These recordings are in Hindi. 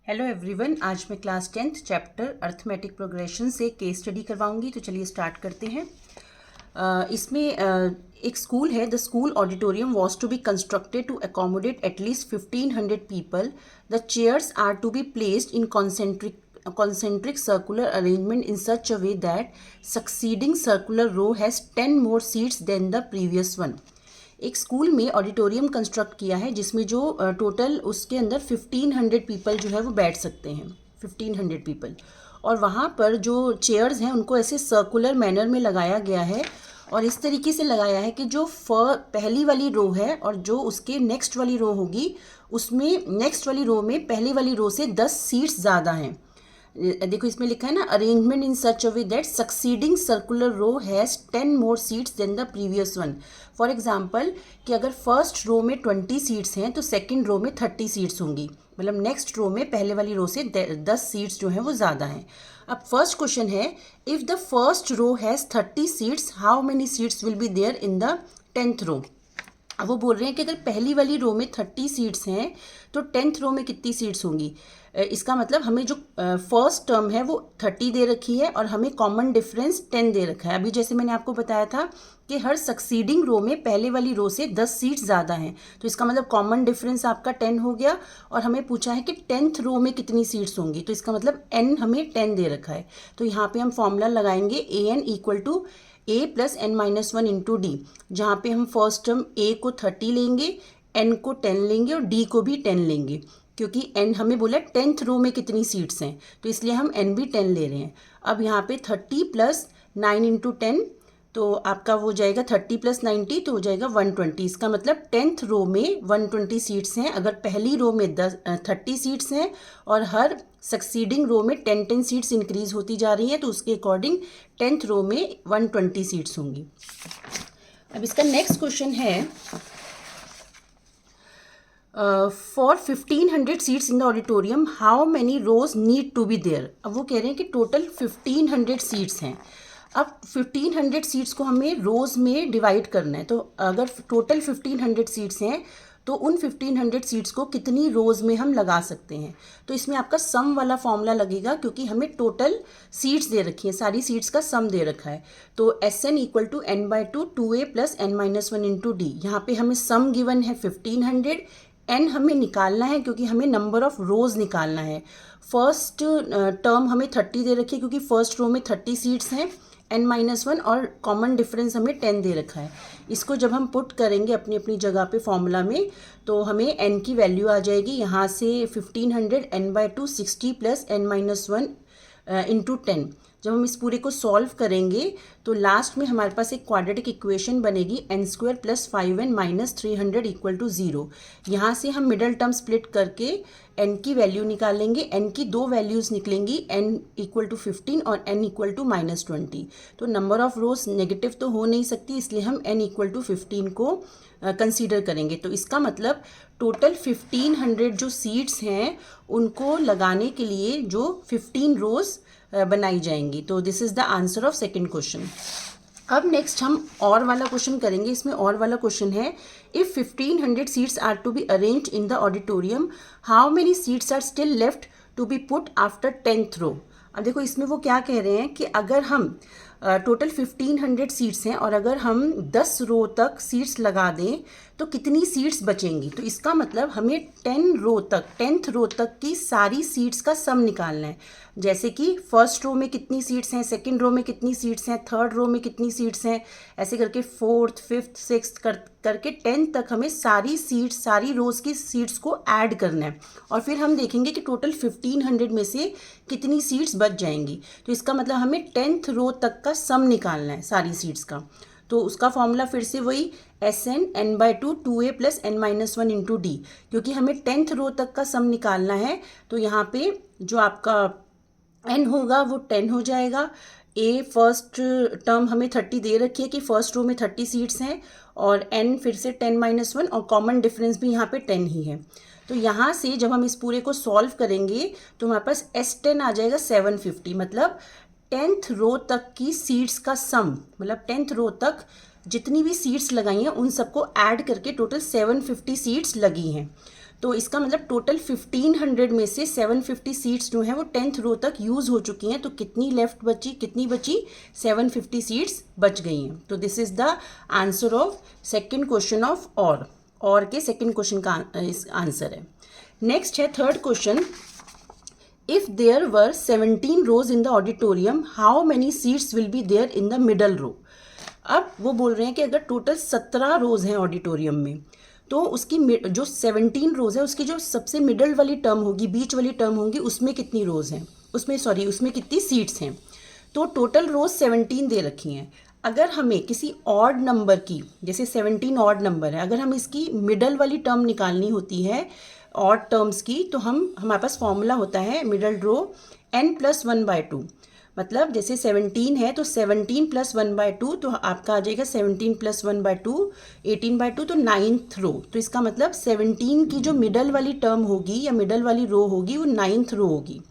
हेलो एवरीवन, आज मैं class 10th chapter arithmetic progression से केस स्टडी करवाऊंगी। तो चलिए स्टार्ट करते हैं। इसमें एक स्कूल है। The school auditorium was to be constructed to accommodate at least 1500 people. The chairs are to be placed in concentric circular arrangement in such a way that succeeding circular row has 10 more seats than the previous one. एक स्कूल में ऑडिटोरियम कंस्ट्रक्ट किया है जिसमें जो टोटल उसके अंदर 1500 पीपल जो है वो बैठ सकते हैं, 1500 पीपल। और वहाँ पर जो चेयर्स हैं उनको ऐसे सर्कुलर मैनर में लगाया गया है और इस तरीके से लगाया है कि जो पहली वाली रो है और जो उसके नेक्स्ट वाली रो होगी उसमें नेक्स्ट वाली रो में पहली वाली रो से 10 सीट्स ज़्यादा हैं। देखो इसमें लिखा है ना, arrangement in such a way that succeeding circular row has 10 more seats than the previous one. For example कि अगर फर्स्ट रो में 20 सीट्स हैं तो सेकंड रो में 30 सीट्स होंगी, मतलब नेक्स्ट रो में पहले वाली रो से 10 सीट्स जो हैं वो ज़्यादा हैं। अब फर्स्ट क्वेश्चन है, if the first row has 30 seats how many seats will be there in the 10th row. अब वो बोल रहे हैं कि अगर पहली वाली रो में 30 सीट्स हैं तो 10th रो में कितनी सीट्स होंगी। इसका मतलब हमें जो फर्स्ट टर्म है वो 30 दे रखी है और हमें कॉमन डिफरेंस 10 दे रखा है। अभी जैसे मैंने आपको बताया था कि हर सक्सीडिंग रो में पहले वाली रो से 10 सीट्स ज़्यादा हैं, तो इसका मतलब कॉमन डिफरेंस आपका 10 हो गया। और हमें पूछा है कि 10th रो में कितनी सीट्स होंगी, तो इसका मतलब n हमें 10 दे रखा है। तो यहाँ पे हम फॉर्मूला लगाएंगे an equal to a plus n minus 1 into D, जहाँ पे हम फर्स्ट टर्म a को 30 लेंगे, n को 10 लेंगे और d को भी 10 लेंगे, क्योंकि n हमें बोला 10th रो में कितनी सीट्स हैं तो इसलिए हम n भी 10 ले रहे हैं। अब यहाँ पे 30 प्लस 9 इंटू 10 तो आपका वो जाएगा 30 प्लस 90 तो हो जाएगा 120। इसका मतलब 10th रो में 120 सीट्स हैं। अगर पहली रो में 30 सीट्स हैं और हर सक्सीडिंग रो में 10 सीट्स इंक्रीज होती जा रही हैं तो उसके अकॉर्डिंग 10th रो में 120 सीट्स होंगी। अब इसका नेक्स्ट क्वेश्चन है, for 1500 seats in the auditorium how many rows need to be there. अब वो कह रहे हैं कि टोटल 1500 सीट्स हैं। अब 1500 सीट्स को हमें रोज़ में डिवाइड करना है, तो अगर टोटल 1500 सीट्स हैं तो उन 1500 सीट्स को कितनी रोज़ में हम लगा सकते हैं। तो इसमें आपका सम वाला फॉर्मूला लगेगा क्योंकि हमें टोटल सीट्स दे रखी हैं, सारी सीट्स का सम दे रखा है। तो Sn equal to n/2 2a plus n minus 1 into D. यहाँ पे हमें सम गिवन है 1500, n हमें निकालना है क्योंकि हमें नंबर ऑफ रोज़ निकालना है। फर्स्ट टर्म हमें 30 दे रखी है क्योंकि फर्स्ट रो में 30 सीट्स हैं, n माइनस 1 और कॉमन डिफरेंस हमें 10 दे रखा है। इसको जब हम पुट करेंगे अपनी अपनी जगह पे फॉर्मूला में तो हमें n की वैल्यू आ जाएगी यहाँ से 1500 n/2 60 plus n minus 1 into 10। जब हम इस पूरे को सॉल्व करेंगे तो लास्ट में हमारे पास एक क्वाड्रेटिक इक्वेशन बनेगी n² plus 5n minus 300 equal to 0। यहाँ से हम मिडल टर्म स्प्लिट करके n की वैल्यू निकालेंगे। n की दो वैल्यूज़ निकलेंगी, n इक्वल टू 15 और n इक्वल टू माइनस 20। तो नंबर ऑफ रोज नेगेटिव तो हो नहीं सकती, इसलिए हम n इक्वल टू 15 को कंसीडर करेंगे। तो इसका मतलब टोटल 1500 जो सीट्स हैं उनको लगाने के लिए जो 15 रोज़ बनाई जाएंगी। तो this is the answer of second question. अब नेक्स्ट हम और वाला क्वेश्चन करेंगे। इसमें और वाला क्वेश्चन है, if 1500 seats are to be arranged in the auditorium how many seats are still left to be put after 10th row. अब देखो इसमें वो क्या कह रहे हैं कि अगर हम टोटल 1500 सीट्स हैं और अगर हम 10 रो तक सीट्स लगा दें तो कितनी सीट्स बचेंगी। तो इसका मतलब हमें 10th रो तक की सारी सीट्स का सम निकालना है। जैसे कि फर्स्ट रो में कितनी सीट्स हैं, सेकंड रो में कितनी सीट्स हैं, थर्ड रो में कितनी सीट्स हैं, ऐसे करके फोर्थ फिफ्थ सिक्स्थ करके 10 तक हमें सारी सीट्स, सारी रोज़ की सीट्स को ऐड करना है और फिर हम देखेंगे कि टोटल 1500 में से कितनी सीट्स बच जाएंगी। तो इसका मतलब हमें 10th रो तक का सम निकालना है सारी सीट्स का। तो उसका फॉर्मूला फिर से वही Sn n/2 2a plus n minus 1 into D, क्योंकि हमें 10th रो तक का सम निकालना है। तो यहाँ पे जो आपका n होगा वो 10 हो जाएगा। a फर्स्ट टर्म हमें 30 दे रखी है कि फर्स्ट रो में 30 सीट्स हैं और n फिर से 10 माइनस 1 और कॉमन डिफरेंस भी यहाँ पे 10 ही है। तो यहाँ से जब हम इस पूरे को सॉल्व करेंगे तो हमारे पास S10 आ जाएगा 750, मतलब 10th रो तक की सीट्स का सम, मतलब 10th रो तक जितनी भी सीट्स लगाई हैं उन सबको ऐड करके टोटल 750 सीट्स लगी हैं। तो इसका मतलब टोटल 1500 में से 750 सीट्स जो हैं वो 10th रो तक यूज़ हो चुकी हैं। तो कितनी लेफ्ट बची, कितनी बची, 750 सीट्स बच गई हैं। तो this is the answer of second question of और के सेकेंड क्वेश्चन का आंसर है। नेक्स्ट है third question, if there were 17 rows in the auditorium how many seats will be there in the middle row. अब वो बोल रहे हैं कि अगर टोटल 17 रोज हैं ऑडिटोरियम में, तो उसकी जो 17 रोज है उसकी जो सबसे मिडल वाली टर्म होगी, बीच वाली टर्म होगी, उसमें कितनी रोज हैं, उसमें कितनी सीट्स हैं। तो टोटल रोज 17 दे रखी हैं। अगर हमें किसी ऑड नंबर की, जैसे 17 ऑड नंबर है, अगर हम इसकी मिडल वाली टर्म निकालनी होती है ऑड टर्म्स की, तो हमारे पास फॉर्मूला होता है मिडल रो n+1/2। मतलब जैसे 17 है तो 17 + 1/2, तो आपका आ जाएगा 17 + 1/2 18/2, तो 9th रो। तो इसका मतलब 17 की जो मिडल वाली टर्म होगी या मिडल वाली रो होगी वो 9th रो होगी।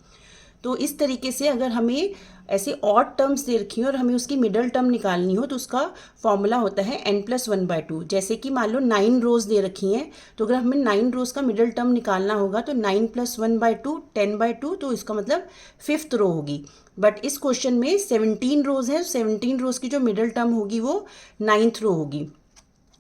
तो इस तरीके से अगर हमें ऐसे ऑड टर्म्स दे रखी हैं और हमें उसकी मिडल टर्म निकालनी हो तो उसका फॉर्मूला होता है n+1/2। जैसे कि मान लो 9 रोज दे रखी हैं, तो अगर हमें 9 रोज का मिडल टर्म निकालना होगा तो 9 + 1/2 10/2, तो इसका मतलब 5th रो होगी। बट इस क्वेश्चन में 17 रोज हैं, 17 रोज की जो मिडल टर्म होगी वो 9th रो होगी।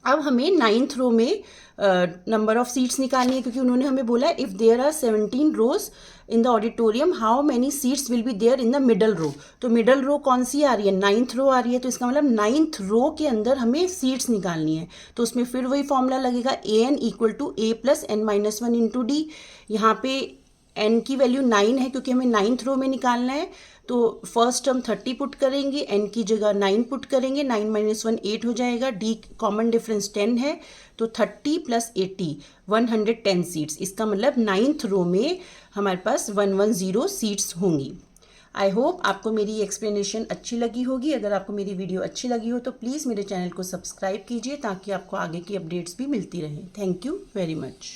अब हमें 9th रो में नंबर ऑफ सीट्स निकालनी है, क्योंकि उन्होंने हमें बोला if there are 17 rows in the auditorium how many seats will be there in the middle row. तो मिडल रो कौन सी आ रही है, 9th रो आ रही है। तो इसका मतलब 9th रो के अंदर हमें सीट्स निकालनी है। तो उसमें फिर वही फॉर्मूला लगेगा an = a + n-1 × d। यहाँ पे n की वैल्यू 9 है क्योंकि हमें 9th रो में निकालना है। तो फर्स्ट टर्म 30 पुट करेंगे, n की जगह 9 पुट करेंगे, 9 - 1 8 हो जाएगा, d कॉमन डिफरेंस 10 है, तो 30 + 80 110 सीट्स। इसका मतलब 9th रो में हमारे पास 110 सीट्स होंगी। आई होप आपको मेरी एक्सप्लेनेशन अच्छी लगी होगी। अगर आपको मेरी वीडियो अच्छी लगी हो तो प्लीज़ मेरे चैनल को सब्सक्राइब कीजिए ताकि आपको आगे की अपडेट्स भी मिलती रहें। Thank you very much.